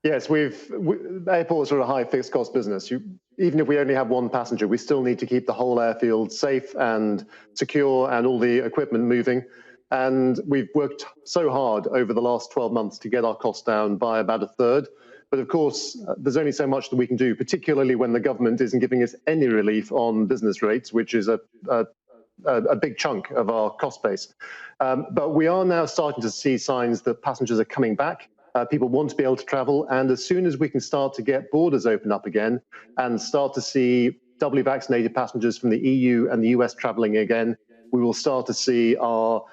Yes, airports are a high fixed cost business. Even if we only have one passenger, we still need to keep the whole airfield safe and secure and all the equipment moving. And we've worked so hard over the last 12 months to get our costs down by about a third. But of course, there's only so much that we can do, particularly when the government isn't giving us any relief on business rates, which is a big chunk of our cost base. But we are now starting to see signs that passengers are coming back. People want to be able to travel, and as soon as we can start to get borders open up again and start to see doubly vaccinated passengers from the EU and the US traveling again, we will start to see our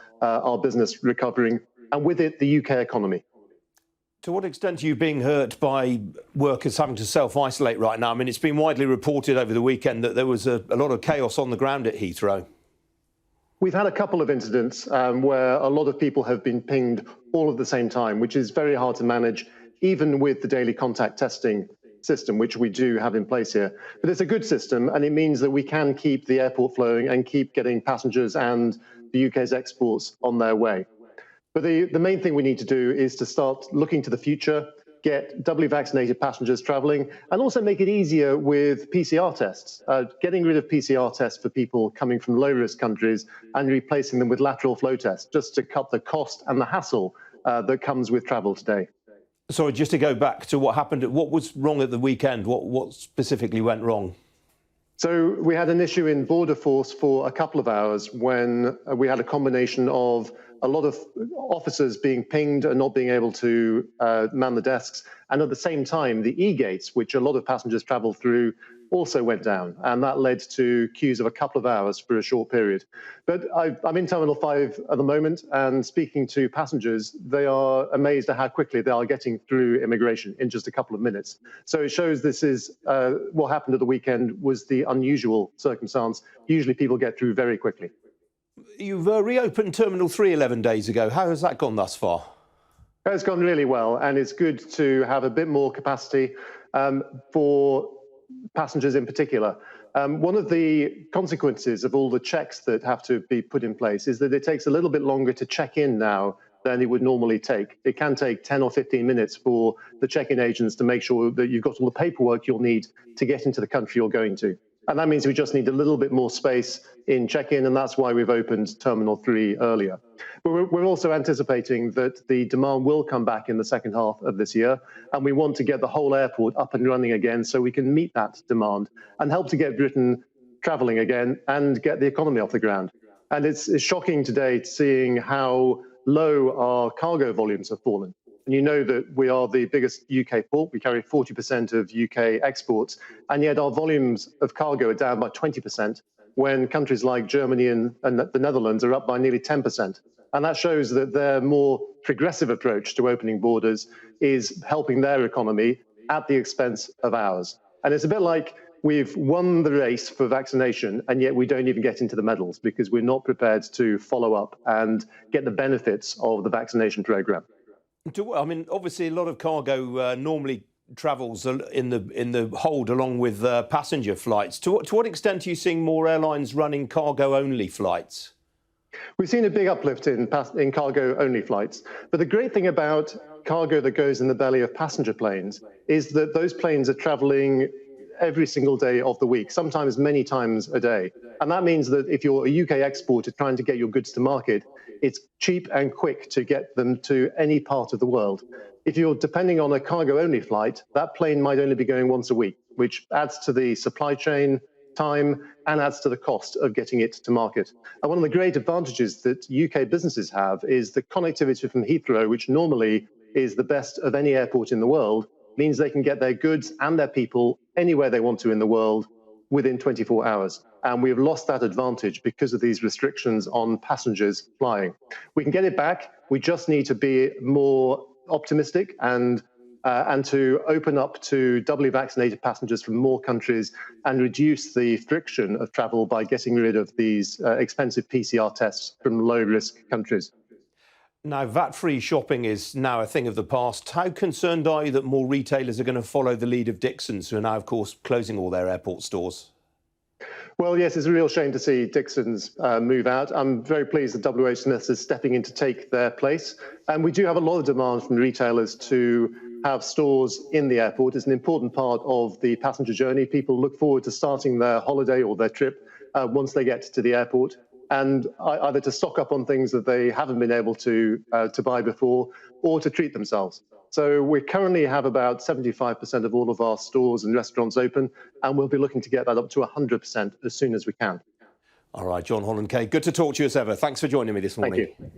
business recovering, and with it, the UK economy. To what extent are you being hurt by workers having to self-isolate right now? I mean, it's been widely reported over the weekend that there was a lot of chaos on the ground at Heathrow. We've had a couple of incidents where a lot of people have been pinged all at the same time, which is very hard to manage, even with the daily contact testing system, which we do have in place here. But it's a good system, and it means that we can keep the airport flowing and keep getting passengers and the UK's exports on their way. But the main thing we need to do is to start looking to the future, get doubly vaccinated passengers travelling, and also make it easier with PCR tests, getting rid of PCR tests for people coming from low-risk countries and replacing them with lateral flow tests, just to cut the cost and the hassle that comes with travel today. Sorry, just to go back to what happened, what was wrong at the weekend? What specifically went wrong? So we had an issue in border force for a couple of hours when we had a combination of a lot of officers being pinged and not being able to man the desks. And at the same time, the e-gates, which a lot of passengers travel through, also went down. And that led to queues of a couple of hours for a short period. But I'm in Terminal 5 at the moment, and speaking to passengers, they are amazed at how quickly they are getting through immigration in just a couple of minutes. So it shows this is what happened at the weekend was the unusual circumstance. Usually people get through very quickly. You've reopened Terminal 3 11 days ago. How has that gone thus far? It's gone really well, and it's good to have a bit more capacity for passengers in particular. One of the consequences of all the checks that have to be put in place is that it takes a little bit longer to check in now than it would normally take. It can take 10 or 15 minutes for the check-in agents to make sure that you've got all the paperwork you'll need to get into the country you're going to. And that means we just need a little bit more space in check-in, and that's why we've opened Terminal 3 earlier. But we're also anticipating that the demand will come back in the second half of this year, and we want to get the whole airport up and running again so we can meet that demand and help to get Britain travelling again and get the economy off the ground. And it's shocking today seeing how low our cargo volumes have fallen. And you know that we are the biggest UK port. We carry 40% of UK exports, and yet our volumes of cargo are down by 20%, when countries like Germany and the Netherlands are up by nearly 10%. And that shows that their more progressive approach to opening borders is helping their economy at the expense of ours. And it's a bit like we've won the race for vaccination, and yet we don't even get into the medals because we're not prepared to follow up and get the benefits of the vaccination programme. I mean, obviously, a lot of cargo normally travels in the hold along with passenger flights. To what extent are you seeing more airlines running cargo-only flights? We've seen a big uplift in cargo-only flights. But the great thing about cargo that goes in the belly of passenger planes is that those planes are travelling every single day of the week, sometimes many times a day. And that means that if you're a UK exporter trying to get your goods to market, it's cheap and quick to get them to any part of the world. If you're depending on a cargo-only flight, that plane might only be going once a week, which adds to the supply chain time and adds to the cost of getting it to market. And one of the great advantages that UK businesses have is the connectivity from Heathrow, which normally is the best of any airport in the world, means they can get their goods and their people anywhere they want to in the world within 24 hours. And we've lost that advantage because of these restrictions on passengers flying. We can get it back. We just need to be more optimistic and to open up to doubly vaccinated passengers from more countries and reduce the friction of travel by getting rid of these expensive PCR tests from low-risk countries. Now, VAT-free shopping is now a thing of the past. How concerned are you that more retailers are going to follow the lead of Dixons, who are now, of course, closing all their airport stores? Well, yes, it's a real shame to see Dixons move out. I'm very pleased that WH Smith's is stepping in to take their place. And we do have a lot of demand from retailers to have stores in the airport. It's an important part of the passenger journey. People look forward to starting their holiday or their trip once they get to the airport, and either to stock up on things that they haven't been able to buy before, or to treat themselves. So we currently have about 75% of all of our stores and restaurants open, and we'll be looking to get that up to 100% as soon as we can. All right, John Holland-Kaye, good to talk to you as ever. Thanks for joining me this morning. Thank you.